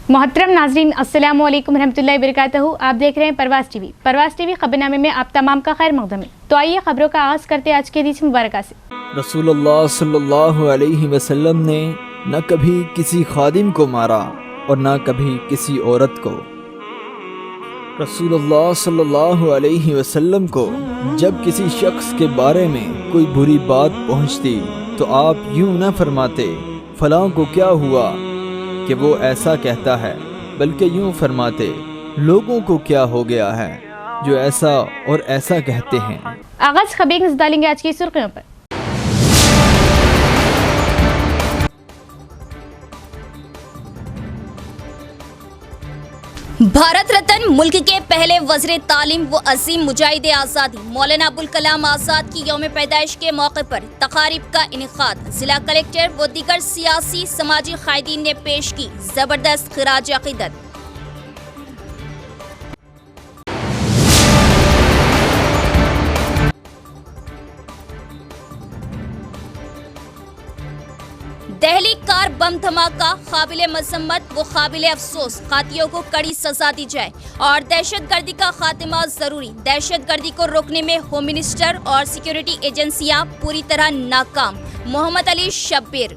मोहतरम नाजरीन, अस्सलाम वालेकुम रहमतुल्लाहि वबरकातुहू। आप देख रहे हैं परवाज़ टीवी। परवाज़ टीवी खबरनामे में आप तमाम का खैर मकदम है। तो आइए खबरों का आगाज़ करते हैं आज के हदीस मुबारक से। रसूलुल्लाह सल्लल्लाहु अलैहि वसल्लम ने न कभी किसी खादिम को मारा और न कभी किसी औरत को। रसूलुल्लाह सल्लल्लाहु अलैहि वसल्लम को जब किसी शख्स के बारे में कोई बुरी बात पहुंचती तो आप यूं न फरमाते फलां को क्या हुआ कि वो ऐसा कहता है, बल्कि यूं फरमाते लोगों को क्या हो गया है जो ऐसा और ऐसा कहते हैं। आगाज़ खबरें नजर डालेंगे आज की सुर्खियों पर। भारत रत्न मुल्क के पहले वज़ीर तालीम व अजीम मुजाहिद आज़ादी मौलाना अबुल कलाम आज़ाद की यौम पैदाइश के मौके पर तकारीब का इनेकाद। जिला कलेक्टर व दीगर सियासी समाजी कायदीन ने पेश की जबरदस्त खिराज अकीदत। दहली कार बम धमाका काबिल मजम्मत व काबिल अफसोस, कातियों को कड़ी सजा दी जाए और दहशतगर्दी का खात्मा जरूरी। दहशतगर्दी को रोकने में होम मिनिस्टर और सिक्योरिटी एजेंसियां पूरी तरह नाकाम। मोहम्मद अली शब्बीर।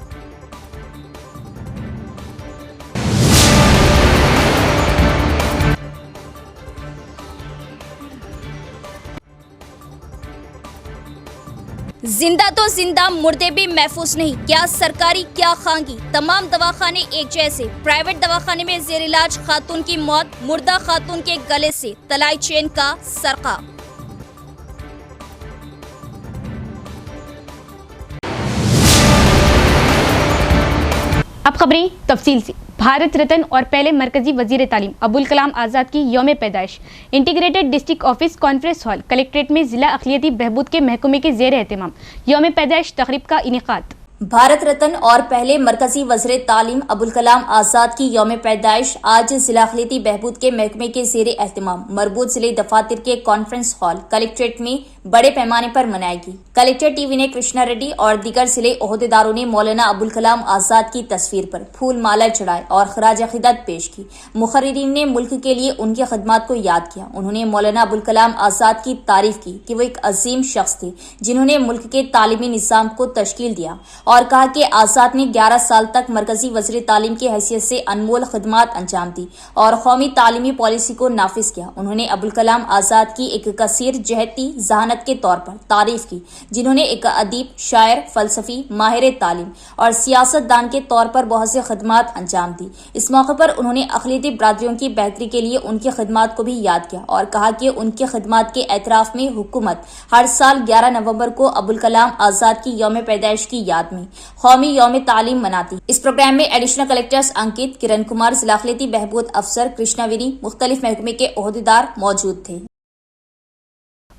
जिंदा तो जिंदा, मुर्दे भी महफूज नहीं। क्या सरकारी क्या खानगी, तमाम दवाखाने एक जैसे। प्राइवेट दवाखाने में जेर इलाज खातून की मौत, मुर्दा खातून के गले से तलाई चेन का सरका। अब खबरें तफसील से। भारत रत्न और पहले मरकजी वजीर तालीम अबुल कलाम आज़ाद की यौम पैदाइश integrated district office conference hall collectorate में जिला अखिलियती बहबूद के महकमे के ज़ेर एहतमाम यौम पैदाइश तकरीब का इनेकाद। भारत रत्न और पहले मरकजी वज़ीर तालीम अबुल कलाम आज़ाद की यौम पैदाइश आज जिला अखिलियती बहबूद के महकमे के ज़ेर एहतमाम मरबूत जिले दफातर के कॉन्फ्रेंस हॉल कलेक्ट्रेट में बड़े पैमाने पर मनाएगी। कलेक्टर टीवी ने कृष्णा रेड्डी और दीगर जिले ओहदेदारों ने मौलाना अबुल कलाम आज़ाद की तस्वीर पर फूल माला चढ़ाए और खराज अकीदत पेश की। मुखर्रीरीन ने मुल्क के लिए उनकी खदमात को याद किया। उन्होंने मौलाना अबुल कलाम आज़ाद की तारीफ की कि वो एक अजीम शख्स थे जिन्होंने मुल्क के तालीमी निज़ाम को तश्कील दिया और कहा कि आज़ाद ने 11 साल तक मरकजी वज़ीर तालीम की हैसियत से अनमोल खदमात अंजाम दी और कौमी तालीमी पॉलिसी को नाफिज किया। उन्होंने अबुल कलाम आज़ाद की एक कसीर जहती जहानत के तौर पर तारीफ की, जिन्होंने एक अदीब, शायर, फलसफी, माहिर तालीम और सियासतदान के तौर पर बहुत से खदमात अंजाम दी। इस मौके पर उन्होंने अक़लियती बरादरियों की बेहतरी के लिए उनकी खदमात को भी याद किया और कहा कि उनकी खदमात के एतराफ़ में हुकूमत हर साल 11 नवंबर को अबुल कलाम आज़ाद की यौम पैदाइश की याद में कौमी यौम तालीम मनाती। इस प्रोग्राम में एडिशनल कलेक्टर्स अंकित, किरण कुमार, जिला अखिलियती बहबूद अफसर कृष्णाविनी, मुख्तलिफ महकमे के ओहदेदार मौजूद थे।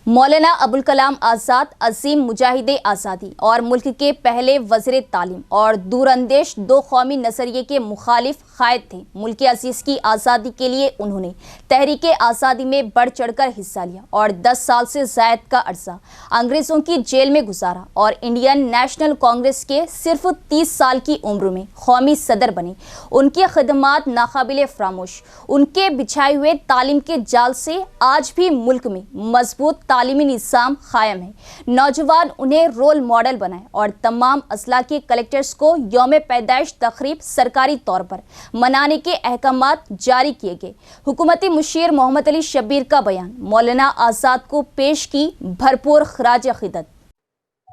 मौलाना अबुल कलाम आज़ाद अजीम मुजाहिद आज़ादी और मुल्क के पहले वज़ीर तालीम और दूरअंदेश दो कौमी नज़रिए के मुखालिफ कायद थे। मुल्क अजीज़ की आज़ादी के लिए उन्होंने तहरीक आज़ादी में बढ़ चढ़कर हिस्सा लिया और 10 साल से ज़ायद का अरसा अंग्रेज़ों की जेल में गुजारा और इंडियन नेशनल कांग्रेस के सिर्फ 30 साल की उम्र में कौमी सदर बने। उनकी खदमात नाकाबिले फरामोश। उनके बिछाए हुए तालीम के जाल से आज भी मुल्क में मजबूत तालीमी निज़ाम कायम है। नौजवान उन्हें रोल मॉडल बनाए और तमाम अजला के कलेक्टर्स को यौम पैदाइश तकरीब सरकारी तौर पर मनाने के अहकामात जारी किए गए। हुकूमती मुशीर मोहम्मद अली शब्बीर का बयान मौलाना आज़ाद को पेश की भरपूर खराज अकीदत।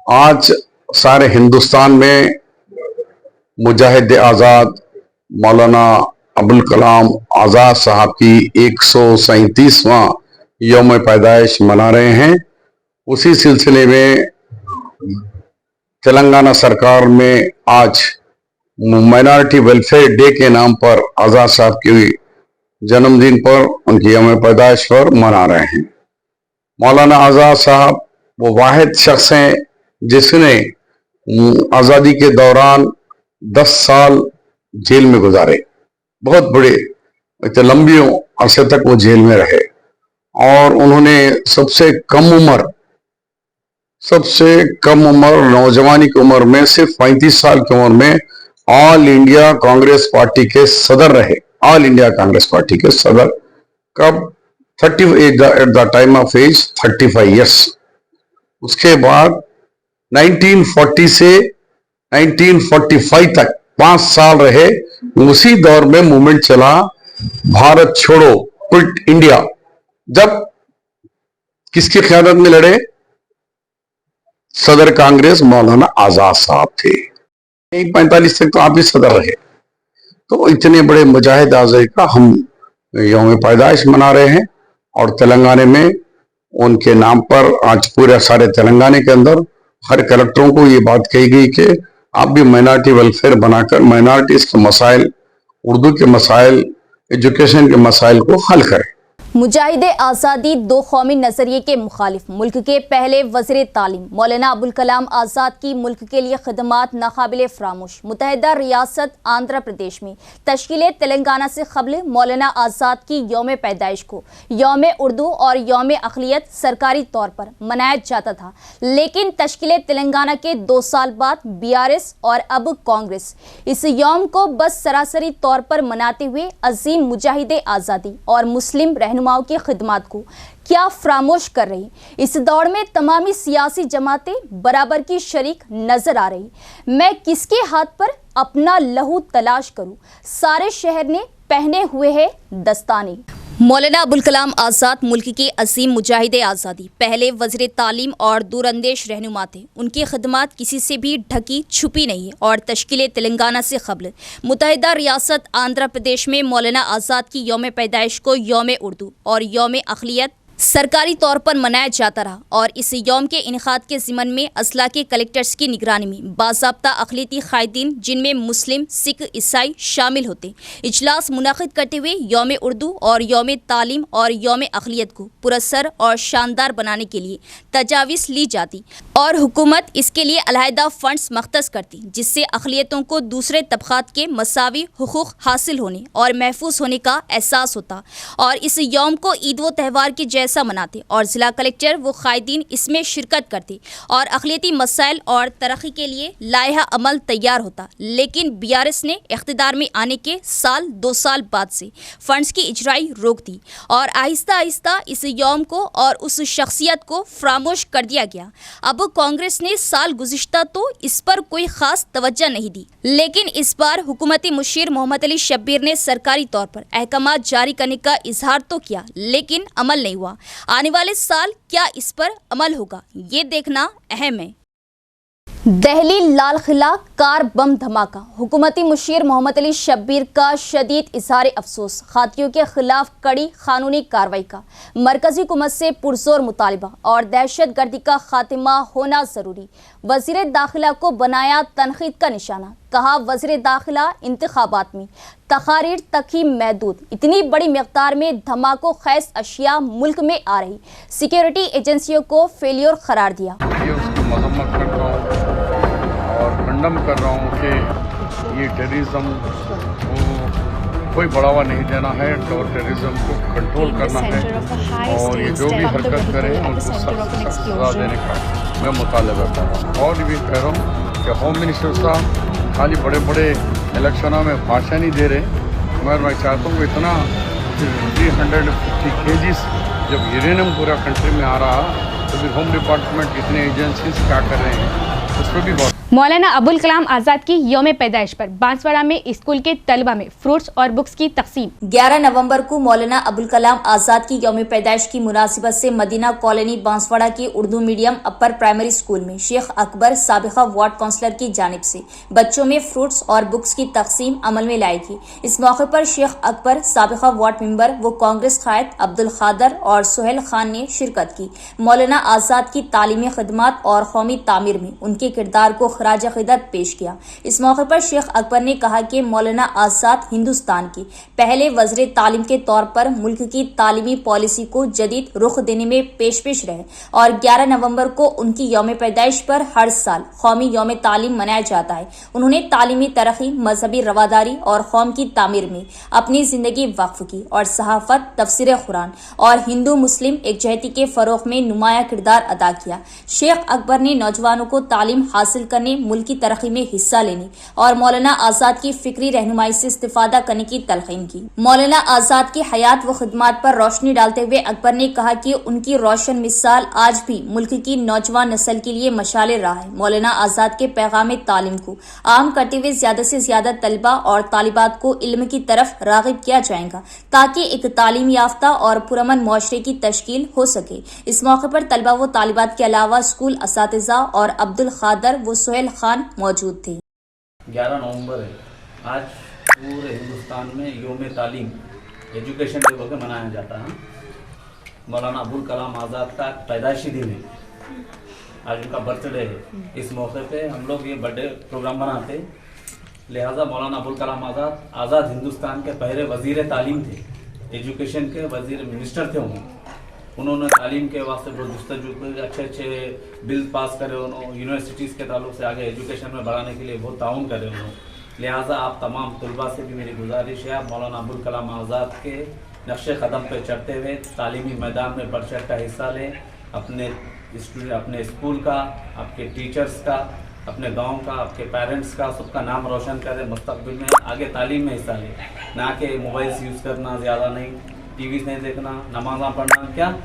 आज सारे हिंदुस्तान में मुजाहिद आज़ाद मौलाना अबुल कलाम आज़ाद साहब की 137वां यौम पैदाइश मना रहे हैं। उसी सिलसिले में तेलंगाना सरकार में आज माइनॉरिटी वेलफेयर डे के नाम पर आज़ाद साहब की जन्मदिन पर उनकी यौम पैदाइश पर मना रहे हैं। मौलाना आज़ाद साहब वो वाहिद शख्स हैं जिसने आज़ादी के दौरान 10 साल जेल में गुजारे। बहुत बड़े इतने लंबी अरसे तक वो जेल में रहे और उन्होंने सबसे कम उम्र नौजवानी की उम्र में सिर्फ 35 साल की उम्र में ऑल इंडिया कांग्रेस पार्टी के सदर रहे। ऑल इंडिया कांग्रेस पार्टी के सदर कब 30 at the time of age 35 years. उसके बाद 1940 से 1945 तक 5 साल रहे। उसी दौर में मूवमेंट चला भारत छोड़ो, क्विट इंडिया। जब किसकी क़यादत में लड़े? सदर कांग्रेस मौलाना आजाद साहब थे। 45 तक तो आप ही सदर रहे। तो इतने बड़े मुजाहिद आज़ादी का हम यौम पैदाइश मना रहे हैं और तेलंगाना में उनके नाम पर आज पूरे सारे तेलंगाना के अंदर हर कलेक्टरों को ये बात कही गई कि आप भी माइनॉरिटी वेलफेयर बनाकर माइनॉरिटीज के मसाइल, उर्दू के मसाइल, एजुकेशन के मसाइल को हल करें। मुजाहिद आज़ादी दो कौमी नजरिए के मुखालिफ मुल्क के पहले वज़ीर तालीम मौलाना अबुल कलाम आज़ाद की मुल्क के लिए खदमात नाकाबिले फरामोश। मुत्तहिदा रियासत आंध्र प्रदेश में तश्कील तेलंगाना से क़ब्ल मौलाना आज़ाद की यौम पैदाइश को यौम उर्दू और यौम अक़लियत सरकारी तौर पर मनाया जाता था, लेकिन तश्कील तेलंगाना के 2 साल बाद BRS और अब कांग्रेस इस यौम को बस सरासरी तौर पर मनाते हुए अजीम मुजाहिद आज़ादी और मुस्लिम रहनुमाओं की खिदमत को क्या फरामोश कर रही। इस दौड़ में तमामी सियासी जमातें बराबर की शरीक नजर आ रही। मैं किसके हाथ पर अपना लहू तलाश करूं, सारे शहर ने पहने हुए है दस्ताने। मौलाना अबुल कलाम आज़ाद मुल्क के अजीम मुजाहिद आज़ादी, पहले वज़ीर तालीम और दूरअंदेश रहनुमा थे। उनकी खदमात किसी से भी ढकी छुपी नहीं है और तश्कील तेलंगाना से क़ब्ल मुत्तहिदा रियासत आंध्र प्रदेश में मौलाना आज़ाद की यौम पैदाइश को यौम उर्दू और यौम अक़लियत सरकारी तौर पर मनाया जाता रहा और इस यौम के इनेकाद के ज़िमन में अजला के कलेक्टर्स की निगरानी में बाज़ाब्ता अक़लियती क़ायदीन, जिनमें मुस्लिम, सिख, ईसाई शामिल होते, इजलास मुनाक़िद करते हुए यौम उर्दू और यौम तालीम और यौम अक़लियत को पुरअसर और शानदार बनाने के लिए तजावीज़ ली जाती और हुकूमत इसके लिए अलहदा फ़ंड्स मख्तस करती, जिससे अक़लियतों को दूसरे तबक़ात के मसावी हुकूक़ हासिल होने और महफूज होने का एहसास होता और इस यौम को ईद व त्यौहार के जैसा मनाते और ज़िला कलेक्टर व क़ायदीन इसमें शिरकत करते और अक़लियती मसाइल और तरक्की के लिए लाइहा अमल तैयार होता। लेकिन BRS ने इख्तिदार में आने के 2 साल बाद से फ़ंड्स की इजराई रोक दी और आहिस्ता आहिस्ता इस यौम को और उस शख्सियत को फरामोश कर दिया गया। अब कांग्रेस ने साल गुज़िश्ता तो इस पर कोई ख़ास तवज्जो नहीं दी, लेकिन इस बार हुकूमती मुशीर मोहम्मद अली शब्बीर ने सरकारी तौर पर अहकामात जारी करने का इजहार तो किया, लेकिन अमल नहीं हुआ। आने वाले साल क्या इस पर अमल होगा, ये देखना अहम है। दहली लाल किला कार बम धमाका, हुकूमती मुशीर मोहम्मद अली शब्बीर का शदीद इजहार अफसोस। खातियों के खिलाफ कड़ी कानूनी कार्रवाई का मरकजी हुकूमत से पुरजोर मुतालबा और दहशत गर्दी का खात्मा होना ज़रूरी। वज़ीर दाखिला को बनाया तनकीद का निशाना, कहा वज़ीर दाखिला इंतखाबात में तकारीर तक ही महदूद। इतनी बड़ी मकदार में धमाकों खैस अशिया मुल्क में आ रही, सिक्योरिटी एजेंसियों को फेलियर करार दिया। मजम्मत करता हूँ और कंडम कर रहा हूँ कि ये टेररिज्म को कोई बढ़ावा नहीं देना है और टेररिज्म को कंट्रोल करना है और ये जो भी हरकत करे उनको सख्त सजा देने का मैं मुतालबा कर रहा हूँ। और भी कह रहा हूँ कि होम मिनिस्टर साहब खाली बड़े बड़े इलेक्शनों में भाषण नहीं दे रहे, मगर मैं चाहता हूँ इतना 350 kgs जब यूरेनियम पूरा कंट्री में आ रहा तो फिर होम डिपार्टमेंट कितने एजेंसीज क्या कर रहे हैं उस पर भी बहुत। मौलाना अबुल कलाम आज़ाद की यौम पैदाइश पर बांसवाड़ा में स्कूल के तलबा में फ्रूट्स और बुक्स की तकसीम। 11 नवंबर को मौलाना अबुल कलाम आज़ाद की यौम पैदाइश की मुनासिबत से मदीना कॉलोनी बांसवाड़ा के Urdu medium upper primary school में शेख अकबर साबिका वार्ड काउंसलर की जानिब से बच्चों में फ्रूट्स और बुक्स की तकसीम अमल में लाई गई। इस मौके पर शेख अकबर साबिका वार्ड मेंबर व कांग्रेस कायद अब्दुल खादर और सुहेल खान ने शिरकत की। मौलाना आज़ाद की तालीमी खदमात और कौमी तामीर में उनके किरदार को खराज अक़ीदत पेश किया। इस मौके पर शेख अकबर ने कहा कि मौलाना आज़ाद हिंदुस्तान के पहले वज़ीर तालीम के तौर पर मुल्क की तालीमी पॉलिसी को जदीद रुख देने में पेश रहे और 11 नवंबर को उनकी यौम पैदाइश पर हर साल कौमी यौम तालीम मनाया जाता है। उन्होंने तालीमी तरक्की, मजहबी रवादारी और कौम की तामीर में अपनी जिंदगी वक्फ की और सहाफत, तफसीर कुरान और हिंदू मुस्लिम एकजहती के फरोग में नुमाया किरदार अदा किया। शेख अकबर ने नौजवानों को तालीम हासिल करने, ने मुल्क की तरक्की में हिस्सा लेने और मौलाना आजाद की फिक्री रहनुमाई से इस्तिफादा करने की तलकीन की। मौलाना आजाद की हयात व खिदमात पर रोशनी डालते हुए अकबर ने कहा कि उनकी रोशन मिसाल आज भी मुल्क की नौजवान नस्ल के लिए मशाले रहा है। मौलाना आजाद के पैगाम तालीम को आम करते हुए ज्यादा से ज्यादा तलबा और तालिबात को इल्म की तरफ रागिब किया जाएगा ताकि एक तालीम याफ्ता और पुरअमन मुआशरे की तश्कील हो सके। इस मौके पर तलबा व तालिबात के अलावा स्कूल असातिज़ा और अब्दुल खादर व सोहेल खान मौजूद थे। 11 नवंबर है आज पूरे हिंदुस्तान में योम तालीम एजुकेशन डे होकर मनाया जाता है। मौलाना अबुल कलाम आज़ाद का पैदाइशी दिन है, आज उनका बर्थडे है। इस मौके पे हम लोग ये बर्थडे प्रोग्राम बनाते, लिहाजा मौलाना अबुल कलाम आज़ाद हिंदुस्तान के पहले वज़ीर तालीम थे, एजुकेशन के वज़ीर मिनिस्टर थे। उन्होंने तालीम के वास्ते बहुत जस्तजू अच्छे अच्छे बिल पास करे, उन्होंने यूनिवर्सिटीज़ के ताल्लुक से आगे एजुकेशन में बढ़ाने के लिए बहुत ताउन करे उन्होंने। लिहाजा आप तमाम तलबा से भी मेरी गुजारिश है, आप मौलाना अबुल कलाम आज़ाद के नक्शे कदम पर चढ़ते हुए तालीमी मैदान में बढ़ चढ़ का हिस्सा लें। अपने स्कूल का, आपके टीचर्स का, अपने गांव का, आपके पेरेंट्स का, सबका नाम रोशन करें। मुस्तकबिल में आगे तालीम में हिस्सा लें, ना कि मोबाइल्स यूज़ करना ज़्यादा नहीं, टीवीज़ नहीं देखना, नमाज़ा पढ़ना, क्या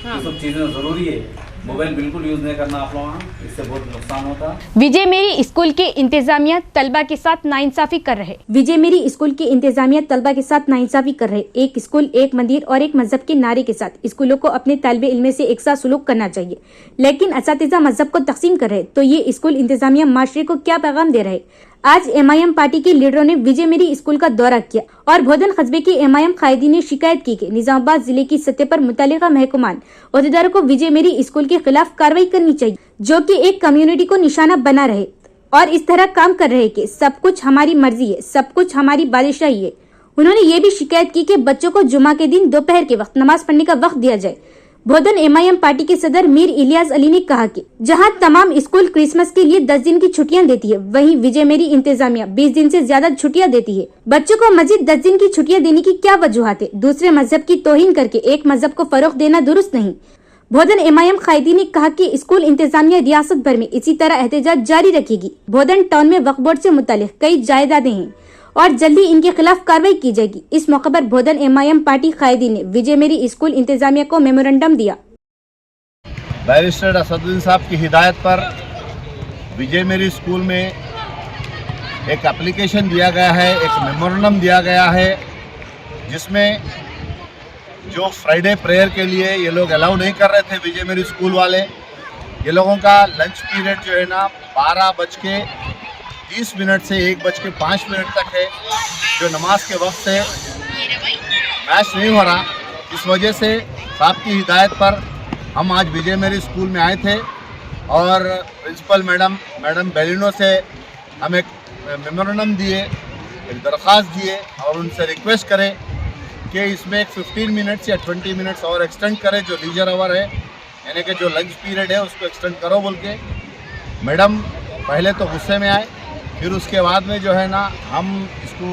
ये सब चीज़ें ज़रूरी है। मोबाइल बिल्कुल यूज़ नहीं करना आप लोगों, इससे बहुत नुकसान होता। विजय मेरी स्कूल के इंतजामिया तलबा के साथ नाइंसाफी कर रहे। विजय मेरी स्कूल के इंतजामिया तलबा के साथ नाइंसाफी कर रहे। एक स्कूल, एक मंदिर और एक मजहब के नारे के साथ स्कूलों को अपने तालिबे इल्म से एक साथ सुलूक करना चाहिए, लेकिन असातिज़ा मजहब को तकसीम कर रहे। तो ये स्कूल इंतजामिया माशरे को क्या पैगाम दे रहे? आज MIM पार्टी के लीडरों ने विजय मेरी स्कूल का दौरा किया और भोदन कस्बे के MIM कायदीन ने शिकायत की कि निजामाबाद जिले की सतह पर मुतल्लिका महकमान ओहदेदारों को विजय मेरी स्कूल के खिलाफ कार्रवाई करनी चाहिए, जो कि एक कम्युनिटी को निशाना बना रहे और इस तरह काम कर रहे कि सब कुछ हमारी मर्जी है, सब कुछ हमारी बादशाही है। उन्होंने ये भी शिकायत की कि बच्चों को जुमा के दिन दोपहर के वक्त नमाज पढ़ने का वक्त दिया जाए। भोदन MIM पार्टी के सदर मीर इलियास अली ने कहा कि जहां तमाम स्कूल क्रिसमस के लिए 10 दिन की छुट्टियां देती है, वहीं विजय मेरी इंतजामिया 20 दिन से ज्यादा छुट्टियां देती है। बच्चों को मजीद 10 दिन की छुट्टियां देने की क्या वजूहत है? दूसरे मजहब की तौहीन करके एक मजहब को फरोग देना दुरुस्त नहीं। भोदन MIM कायदी ने कहा कि स्कूल इंतजामिया रियासत भर में इसी तरह एहतजाज जारी रखेगी। भोदन टाउन में वक्फ बोर्ड से मुतालिक कई जायदादें हैं और जल्दी इनके खिलाफ कार्रवाई की जाएगी। इस मौके पर भोदन MIM पार्टी कायदी ने विजय मेरी स्कूल इंतजामिया को मेमोरेंडम दिया। बैरिस्टर असदुद्दीन साहब की हिदायत पर विजय मेरी स्कूल में एक एप्लीकेशन दिया गया है, एक मेमोरेंडम दिया गया है, जिसमें जो फ्राइडे प्रेयर के लिए ये लोग अलाउ नहीं कर रहे थे विजय मेरी स्कूल वाले, ये लोगों का लंच पीरियड जो है ना 12:30 से 1:05 तक है, जो नमाज के वक्त से मैच नहीं हो रहा। इस वजह से साहब की हिदायत पर हम आज विजय मेरी स्कूल में आए थे और प्रिंसिपल मैडम बेलिनो से हम एक मेमोरेंडम दिए, एक दरख्वास्त दिए और उनसे रिक्वेस्ट करें कि इसमें एक 15 मिनट्स या 20 मिनट्स और एक्सटेंड करें, जो लीजर आवर है यानी कि जो लंच पीरियड है उसको एक्सटेंड करो बोल के। मैडम पहले तो गुस्से में आए, फिर उसके बाद में जो है ना हम इसको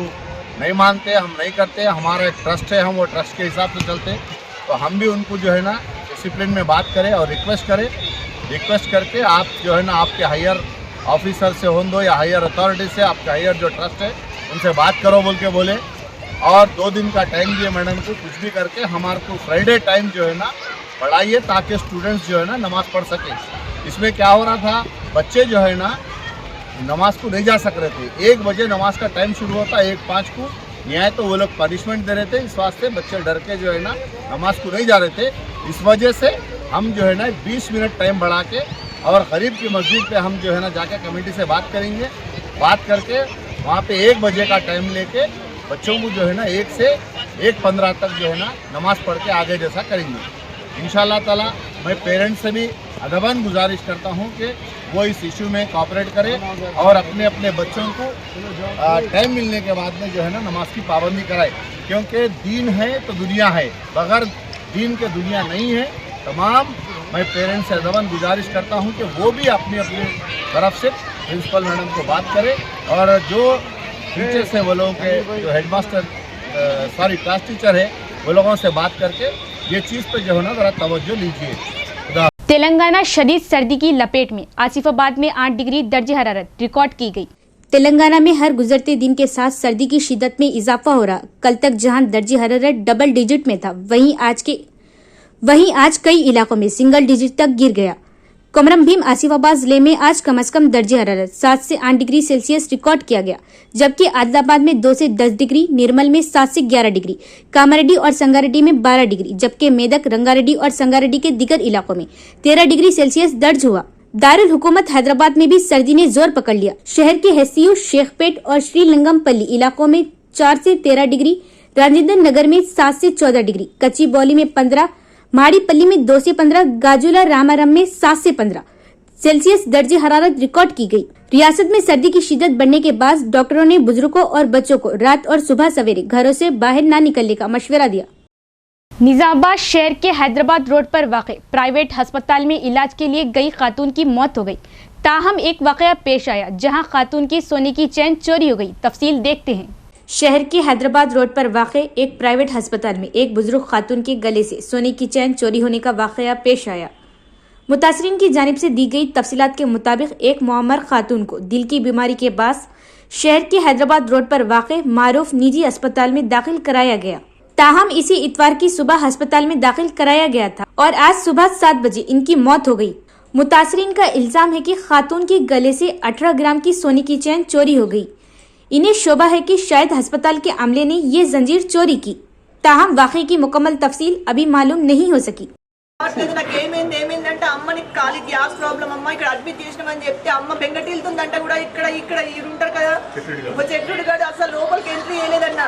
नहीं मानते, हम नहीं करते, हमारा एक ट्रस्ट है, हम वो ट्रस्ट के हिसाब से चलते। तो हम भी उनको जो है ना डिसिप्लिन में बात करें और रिक्वेस्ट करके आप जो है ना आपके हायर ऑफिसर से हो दो या हायर अथॉरिटी से, आपका हायर जो ट्रस्ट है उनसे बात करो बोल के बोले। और 2 दिन का टाइम दिए मैडम को, कुछ भी करके हमारे को फ्राइडे टाइम जो है ना बढ़ाइए ताकि स्टूडेंट्स जो है ना नमाज़ पढ़ सके। इसमें क्या हो रहा था, बच्चे जो है ना नमाज को नहीं जा सक रहे थे। 1 बजे नमाज का टाइम शुरू होता, 1:05 को न्याय, तो वो लोग पनिशमेंट दे रहे थे। इस वास्ते बच्चे डर के जो है ना नमाज को नहीं जा रहे थे। इस वजह से हम जो है ना 20 मिनट टाइम बढ़ा के और गरीब की मस्जिद पे हम जो है ना जाके कमेटी से बात करेंगे, बात करके वहाँ पे 1 बजे का टाइम लेके बच्चों को जो है ना 1 से 1:15 तक जो है ना नमाज पढ़ के आगे जैसा करेंगे इंशाअल्लाह ताला। मैं पेरेंट्स से भी अदबन गुजारिश करता हूँ कि वो इस इशू में कोऑपरेट करें और अपने अपने बच्चों को टाइम मिलने के बाद में जो है ना नमाज की पाबंदी कराए, क्योंकि दीन है तो दुनिया है, बगैर दीन के दुनिया नहीं है। तमाम मैं पेरेंट्स से अदबन गुजारिश करता हूँ कि वो भी अपनी अपनी तरफ से प्रिंसिपल मैडम को बात करें और जो टीचर्स हैं वो लोगों के जो हेडमास्टर क्लास टीचर है वो लोगों से बात करके ये चीज़ पे जो है ना ज़रा तवज्जो लीजिए। तेलंगाना शदीद सर्दी की लपेट में, आसिफाबाद में 8 डिग्री दर्ज हरारत रिकॉर्ड की गई। तेलंगाना में हर गुजरते दिन के साथ सर्दी की शिद्दत में इजाफा हो रहा। कल तक जहां दर्ज हरारत डबल डिजिट में था, वहीं आज कई इलाकों में सिंगल डिजिट तक गिर गया। कोमरम भीम आसिफाबाद जिले में आज कम से कम दर्ज हरारत 7 से 8 डिग्री सेल्सियस रिकॉर्ड किया गया, जबकि आदिलाबाद में 2 से 10 डिग्री, निर्मल में 7 से 11 डिग्री, कामारेड्डी और संगारेड्डी में 12 डिग्री, जबकि मेदक, रंगारेड्डी और संगारेड्डी के दीगर इलाकों में 13 डिग्री सेल्सियस दर्ज हुआ। दारुल हुकूमत हैदराबाद में भी सर्दी ने जोर पकड़ लिया। शहर के हैसियू, शेखपेट और श्रीलंगमपल्ली इलाकों में 4 से 13 डिग्री, राजेंद्र नगर में 7 से 14 डिग्री, कच्ची बौली में 15, माड़ीपल्ली में 2 से 15, गाजुला रामारम में 7 से 15 सेल्सियस दर्ज हरारत रिकॉर्ड की गई। रियासत में सर्दी की शिद्दत बढ़ने के बाद डॉक्टरों ने बुजुर्गों और बच्चों को रात और सुबह सवेरे घरों से बाहर न निकलने का मशवरा दिया। निजामाबाद शहर के हैदराबाद रोड पर वाक़े प्राइवेट अस्पताल में इलाज के लिए गई खातून की मौत हो गई। ताहम एक वाक़या पेश आया जहां खातून की सोने की चेन चोरी हो गई। तफसील देखते हैं। शहर के हैदराबाद रोड पर वाक़े एक प्राइवेट अस्पताल में एक बुजुर्ग खातून के गले से सोने की चेन चोरी होने का वाक़या पेश आया। मुतासरीन की जानिब से दी गई तफसीलात के मुताबिक एक मुअम्मर खातून को दिल की बीमारी के बाद शहर के हैदराबाद रोड पर वाक़े मारूफ निजी अस्पताल में दाखिल कराया गया। ताहम इसी इतवार की सुबह अस्पताल में दाखिल कराया गया था और आज सुबह 7 बजे इनकी मौत हो गई। मुतासरीन का इल्जाम है कि खातून के गले से 18 ग्राम की सोने की चेन चोरी हो गई। इन्हें शोभा है कि शायद अस्पताल के अमले ने ये जंजीर चोरी की। ताहम वाक़े की मुकम्मल तफसील अभी मालूम नहीं हो सकी। ఏమైందంటే అమ్మని ఖాళీ గ్యాస్ ప్రాబ్లం అమ్మ ఇక్కడ అడ్మిట్ చేసినామని చెప్తే అమ్మ బెంగటిల్తుందంట కూడా ఇక్కడ ఉంటారు కదా చెట్టుడు కాదు అసలు లోపలికి ఎంట్రీ చేయలేదన్న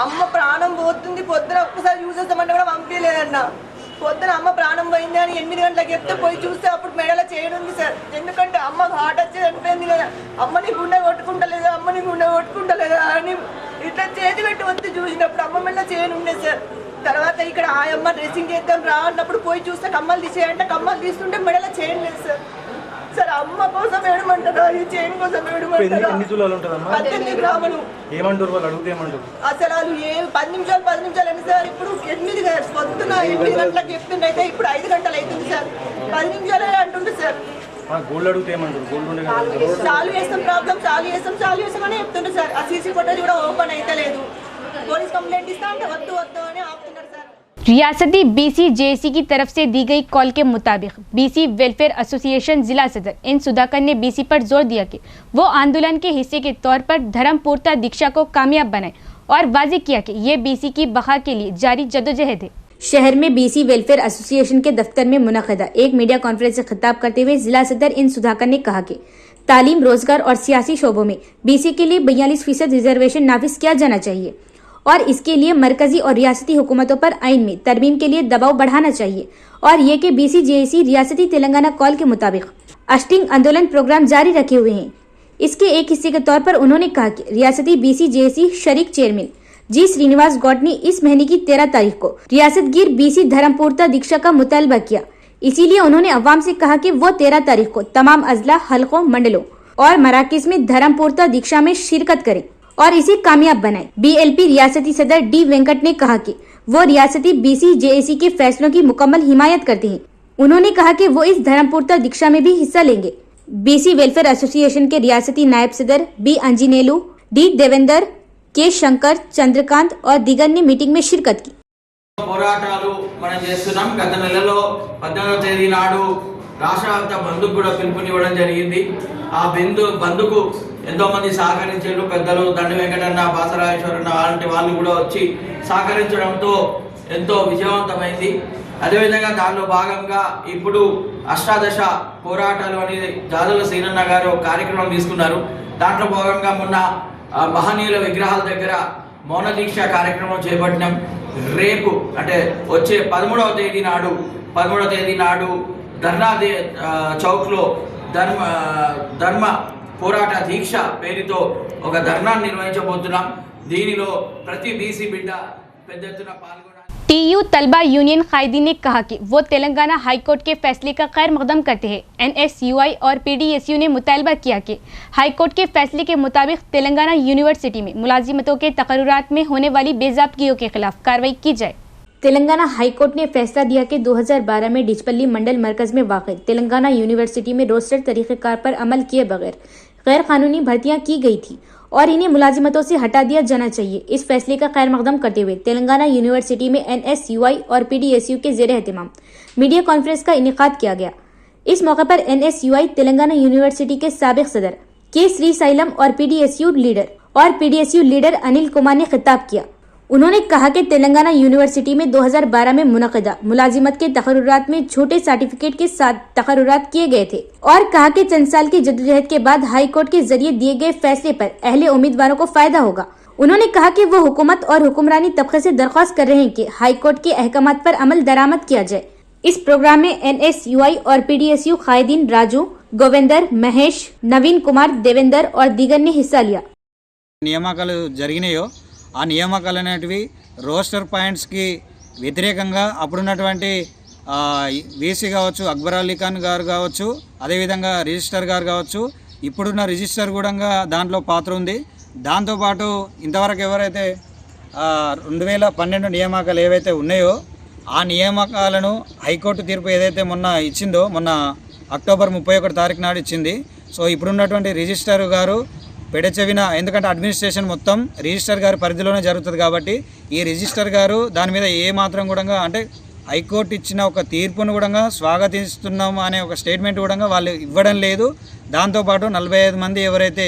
అమ్మ ప్రాణం పోతుంది పొద్దున ఒక్కసారి చూసేస్తామంటే కూడా పంపించలేదన్న పొద్దున అమ్మ ప్రాణం పోయింది అని 8 గంటలకు చెప్తే పోయి చూస్తే అప్పుడు మెడలో చేయడం ఉంది సార్ ఎందుకంటే అమ్మకు హార్ట్ వచ్చి చనిపోయింది కదా అమ్మని గుండె కొట్టుకుంటలేదా అని ఇట్లా చేతి పెట్టి వచ్చి చూసినప్పుడు అమ్మ మెడలో చేయను ఉండే సార్ తర్వాత ఇక్కడ ఆయమ్మ డ్రెస్సింగ్ చేద్దాం రా అన్నప్పుడు పోయి చూస్తే కమ్మలు తీసేయంటే కమ్మలు తీస్తుంటే మెడలో చైన్ లేదు సార్ సార్ అమ్మ కోసం ఏడమంటారా ఈ చైన్ కోసం ఏడమంటారా 18 గ్రాములు ఏమంటారు వాళ్ళు అడిగితే ఏమంటారు అసలు వాళ్ళు 10 నిమిషాలు అని సార్ ఇప్పుడు 8 పొద్దున 8 గంటలకు చెప్తుండైతే ఇప్పుడు 5 గంటలు అవుతుంది సార్ 10 నిమిషాలే అంటుంది సార్ గోల్డ్ అడిగితే ఏమంటారు గోల్డ్ చాలు చేస్తాం ప్రాబ్లం చాలు చేస్తాం అని చెప్తుండే సార్ ఆ సీసీ ఫుటేజ్ కూడా ఓపెన్ అయితే లేదు पुलिस कंप्लेंट इस्ता वद्दू ने आपुతున్నారు సార్। रियासती BC JAC की तरफ से दी गई कॉल के मुताबिक BC वेलफेयर एसोसिएशन जिला सदर एन सुधाकर ने BC पर जोर दिया कि वो आंदोलन के हिस्से के तौर पर धर्मपूर्ता दीक्षा को कामयाब बनाए और वाज़ेह किया कि ये BC की बहाल के लिए जारी जदोजहद है। शहर में BC वेलफेयर एसोसिएशन के दफ्तर में मुनक़दा एक मीडिया कॉन्फ्रेंस से खिताब करते हुए जिला सदर एन सुधाकर ने कहा कि तालीम, रोजगार और सियासी शोबों में BC के लिए 42% रिजर्वेशन नाफिज किया जाना चाहिए और इसके लिए मरकजी और रियासती हुकूमतों पर आइन में तरमीम के लिए दबाव बढ़ाना चाहिए और ये कि BC JAC रियासती तेलंगाना कॉल के मुताबिक अस्टिंग आंदोलन प्रोग्राम जारी रखे हुए हैं। इसके एक हिस्से के तौर पर उन्होंने कहा कि रियासती BC JAC शरीक चेयरमैन जी श्रीनिवास गौड ने इस महीने की 13 तारीख को रियासत गिर BC धर्मपूर्ता दीक्षा का मुतालबा किया। इसीलिए उन्होंने अवाम से कहा कि वो 13 तारीख को तमाम अजला, हलकों, मंडलों और मराकिज में धर्मपूर्ता दीक्षा में शिरकत करें और इसे कामयाब बनाए। BLP रियासती सदर D वेंकट ने कहा कि वो रियासती BC JAC के फैसलों की मुकम्मल हिमायत करते हैं। उन्होंने कहा कि वो इस धर्मपूर्ता दीक्षा में भी हिस्सा लेंगे। BC वेलफेयर एसोसिएशन के रियासती नायब सदर B अंजिनेलू, D Devendra, K Shankar, Chandrakant और दीगर ने मीटिंग में शिरकत की। పోరాటాలు మనం చేస్తున్నాం। గత నెలలో 18వ తేదీ నాడు రాష్ట్ర వ్యాప్త బంద్కు కూడా పిలుపునివ్వడం జరిగింది। ఆ బంద్కు ఎంతో మంది సహకరించారు। పెద్దలు దండ వెంకటన్న, బాసరాజేశ్వరన్న అలాంటి వాళ్ళు కూడా వచ్చి సహకరించడంతో ఎంతో విజయవంతమైంది। అదేవిధంగా దానిలో భాగంగా ఇప్పుడు అష్టాదశ పోరాటాలు అనేది జాదుల శ్రీనన్న గారు కార్యక్రమం తీసుకున్నారు। దాంట్లో భాగంగా మొన్న మహనీయుల విగ్రహాల దగ్గర మౌన దీక్ష కార్యక్రమం చేపట్టినాం। రేపు అంటే వచ్చే 13వ తేదీ నాడు ధర్నా చౌక్లో ధర్మ పోరాట దీక్ష పేరుతో ఒక ధర్నాన్ని నిర్వహించబోతున్నాం। దీనిలో ప్రతి BC బిడ్డ పెద్ద ఎత్తున పాల్గొనాలి। TU तलबा यूनियन कायदी ने कहा कि वो तेलंगाना हाई कोर्ट के फैसले का खैर मकदम करते हैं। NSUI और PDSU ने मुतालबा किया कि हाई कोर्ट के फैसले के मुताबिक तेलंगाना यूनिवर्सिटी में मुलाजिमतों के तकर्रुरात में होने वाली बेज़ाब्तगियों के खिलाफ कार्रवाई की जाए। तेलंगाना हाई कोर्ट ने फैसला दिया कि 2012 में डिचपल्ली मंडल मरकज में वाक़ तेलंगाना यूनिवर्सिटी में रोस्टर तरीक़ेकार पर अमल किए बगैर गैर कानूनी भर्तियां की गई थी और इन्हें मुलाजिमतों से हटा दिया जाना चाहिए। इस फैसले का खैर मकदम करते हुए तेलंगाना यूनिवर्सिटी में NSUI और PDSU के ज़ेर एहतमाम मीडिया कॉन्फ्रेंस का इनेकाद किया गया। इस मौके पर NSUI तेलंगाना यूनिवर्सिटी के साबिक सदर के श्रीशैलम और PDSU लीडर अनिल कुमार ने खिताब किया। उन्होंने कहा कि तेलंगाना यूनिवर्सिटी में 2012 में मुनक़दा मुलाजिमत के तकर्रुरात में छोटे सर्टिफिकेट के साथ तकर्रुरात किए गए थे और कहा कि चंद साल की जद्दोजहद के बाद हाई कोर्ट के जरिए दिए गए फैसले पर अहले उम्मीदवारों को फायदा होगा। उन्होंने कहा कि वो हुकूमत और हुक्मरानी तबके से दरख्वास्त कर रहे हैं कि हाई कोर्ट के अहकामात पर अमल दरामद किया जाए। इस प्रोग्राम में NSUI और PDSU कायदीन राजू, गोविंदर, महेश, नवीन कुमार, देवेंदर और दीगर ने हिस्सा लिया। నియామకాలు జరిగినాయో ఆ నియామకాలు అనేటివి రోస్టర్ పాయింట్స్కి వ్యతిరేకంగా అప్పుడున్నటువంటి వీసీ కావచ్చు, అక్బర్ అలీ ఖాన్ గారు కావచ్చు, అదేవిధంగా రిజిస్టర్ గారు కావచ్చు, ఇప్పుడున్న రిజిస్టర్ కూడా దాంట్లో పాత్ర ఉంది. దాంతోపాటు ఇంతవరకు ఎవరైతే 2012 నియామకాలు ఏవైతే ఉన్నాయో ఆ నియామకాలను హైకోర్టు తీర్పు ఏదైతే మొన్న ఇచ్చిందో, మొన్న అక్టోబర్ 31 తారీఖు నాడు ఇచ్చింది. సో ఇప్పుడున్నటువంటి రిజిస్టర్ గారు పెడచెవిన, ఎందుకంటే అడ్మినిస్ట్రేషన్ మొత్తం రిజిస్టర్ గారి పరిధిలోనే జరుగుతుంది కాబట్టి ఈ రిజిస్టర్ గారు దాని మీద ఏ మాత్రం కూడా, అంటే హైకోర్టు ఇచ్చిన ఒక తీర్పును కూడా స్వాగతిస్తున్నాం అనే ఒక స్టేట్మెంట్ కూడా వాళ్ళు ఇవ్వడం లేదు. దాంతోపాటు 45 మంది ఎవరైతే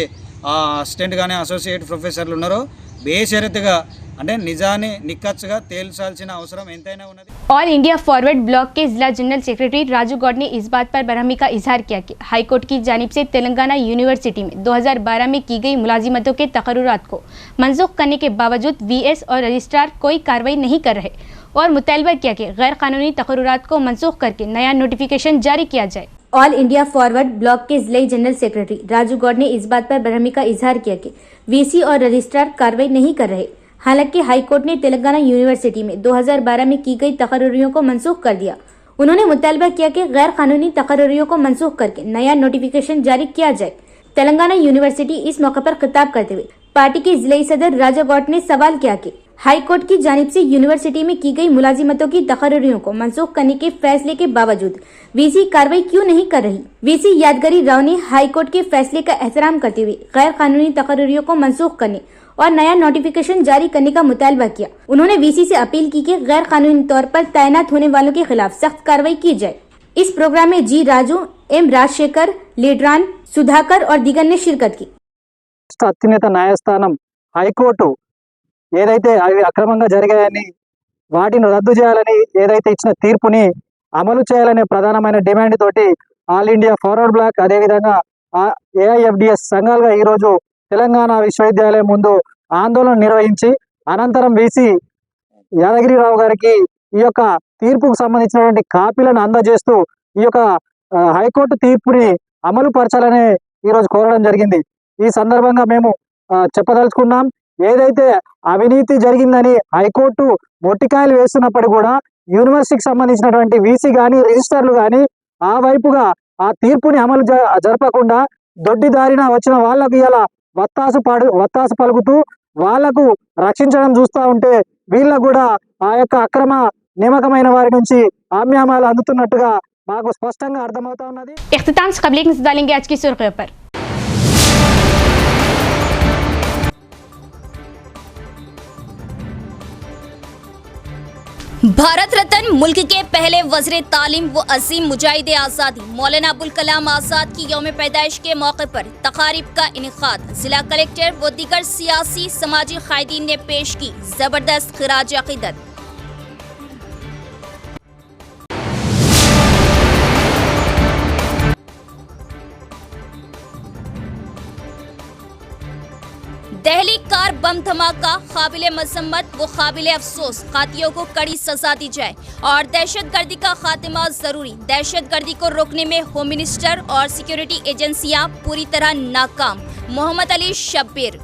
అసిస్టెంట్ కానీ అసోసియేట్ ప్రొఫెసర్లు ఉన్నారో బేషరతుగా అంటే నిజాన్ని నిక్కచ్చుగా తేల్చాల్సిన అవసరం ఎంతైనా ఉన్నది. ऑल इंडिया फॉरवर्ड ब्लॉक के जिला जनरल सेक्रेटरी राजू गौड़ ने इस बात पर बरहमी का इजहार किया कि हाईकोर्ट की जानिब से तेलंगाना यूनिवर्सिटी में 2012 में की गई मुलाजिमतों के तकर्रुरात को मनसूख करने के बावजूद VS और रजिस्ट्रार कोई कार्रवाई नहीं कर रहे और मुतालबा किया कि गैर कानूनी तकर्रुरात को मनसूख करके नया नोटिफिकेशन जारी किया जाए। ऑल इंडिया फॉरवर्ड ब्लॉक के जिला जनरल सेक्रेटरी राजू गौड़ ने इस बात पर बरहमी का इजहार किया कि VC और रजिस्ट्रार कार्रवाई नहीं कर रहे। हालांकि हाईकोर्ट ने तेलंगाना यूनिवर्सिटी में 2012 में की गई तकर्रुरियों को मनसूख कर दिया। उन्होंने मुतालबा किया कि गैर कानूनी तकर्रुरियों को मनसूख करके नया नोटिफिकेशन जारी किया जाए। तेलंगाना यूनिवर्सिटी इस मौके पर खिताब करते हुए पार्टी के जिला सदर राजा गौड़ ने सवाल किया कि हाईकोर्ट की जानिब से यूनिवर्सिटी में की गई मुलाजिमतों की तकर्रुरियों को मनसूख करने के फैसले के बावजूद VC कार्रवाई क्यों नहीं कर रही। VC यादगारी राव ने हाईकोर्ट के फैसले का एहतराम करते हुए गैर कानूनी तकर्रुरियों को मनसूख करने और नया नोटिफिकेशन जारी करने का मुतालबा किया। उन्होंने VC से अपील की कि गैर कानूनी तौर पर तैनात होने वालों के खिलाफ सख्त कार्रवाई की जाए। इस प्रोग्राम में G राजू, M राजशेखर, लीडरान, सुधाकर और दीगर ने शिरकत की। అత్యున్నత న్యాయస్థానం హైకోర్టు ఏదైతే అవి అక్రమంగా జరిగాయని వాటిని రద్దు చేయాలని ఏదైతే ఇచ్చిన తీర్పుని అమలు చేయాలనే ప్రధానమైన డిమాండ్ తోటి ఆల్ ఇండియా ఫార్వర్డ్ బ్లాక్ అదేవిధంగా AIFDS సంఘాలుగా ఈరోజు తెలంగాణ విశ్వవిద్యాలయం ముందు ఆందోళన నిర్వహించి అనంతరం VC యాదగిరిరావు గారికి ఈ యొక్క తీర్పుకు సంబంధించినటువంటి కాపీలను అందజేస్తూ ఈ యొక్క హైకోర్టు తీర్పుని అమలు పరచాలని ఈరోజు కోరడం జరిగింది. ఈ సందర్భంగా మేము చెప్పదలుచుకున్నాం, ఏదైతే అవినీతి జరిగిందని హైకోర్టు మొట్టికాయలు వేస్తున్నప్పటికీ కూడా యూనివర్సిటీకి సంబంధించినటువంటి VC కానీ రిజిస్టర్లు కానీ ఆ వైపుగా ఆ తీర్పుని అమలు జరపకుండా దొడ్డిదారిన వచ్చిన వాళ్ళకు ఇలా వత్తాసు పలుకుతూ వాళ్లకు రక్షించడం చూస్తూ ఉంటే వీళ్ళకు కూడా ఆ యొక్క అక్రమ నియమకమైన వారి నుంచి ఆమ్యామాలు అందుతున్నట్టుగా మాకు స్పష్టంగా అర్థమవుతా ఉన్నది। इख्तिताम से कबल नज़र डालेंगे आज की सुर्खियों पर। भारत रत्न मुल्क के पहले वज़ीर तालीम व अजीम मुजाहिद आज़ादी मौलाना अबुल कलाम आज़ाद की यौम पैदाइश के मौके पर तकारीब का इनेकाद जिला कलेक्टर व दीगर सियासी समाजी कायदीन ने पेश की जबरदस्त खिराज अकीदत। दहली कार बम धमाका काबिले मजम्मत व काबिले अफसोस, कातियों को कड़ी सजा दी जाए और दहशतगर्दी का खात्मा जरूरी। दहशतगर्दी को रोकने में होम मिनिस्टर और सिक्योरिटी एजेंसियां पूरी तरह नाकाम। मोहम्मद अली शब्बीर।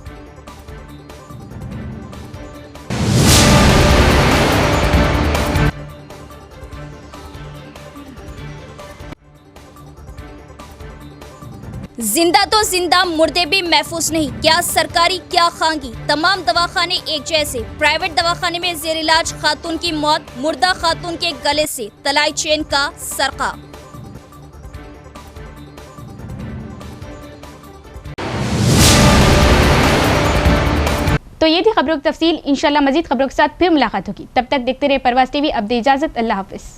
जिंदा तो जिंदा, मुर्दे भी महफूज नहीं। क्या सरकारी क्या खानगी, तमाम दवाखाने एक जैसे। प्राइवेट दवाखाने में जेर इलाज खातून की मौत, मुर्दा खातून के गले से तलाई चेन का सरका। तो ये थी खबरों की तफसील। इंशाल्लाह मजीद खबरों के साथ फिर मुलाकात होगी। तब तक देखते रहे परवाज़ टीवी। अब दे इजाज़त, अल्लाह हाफिज़।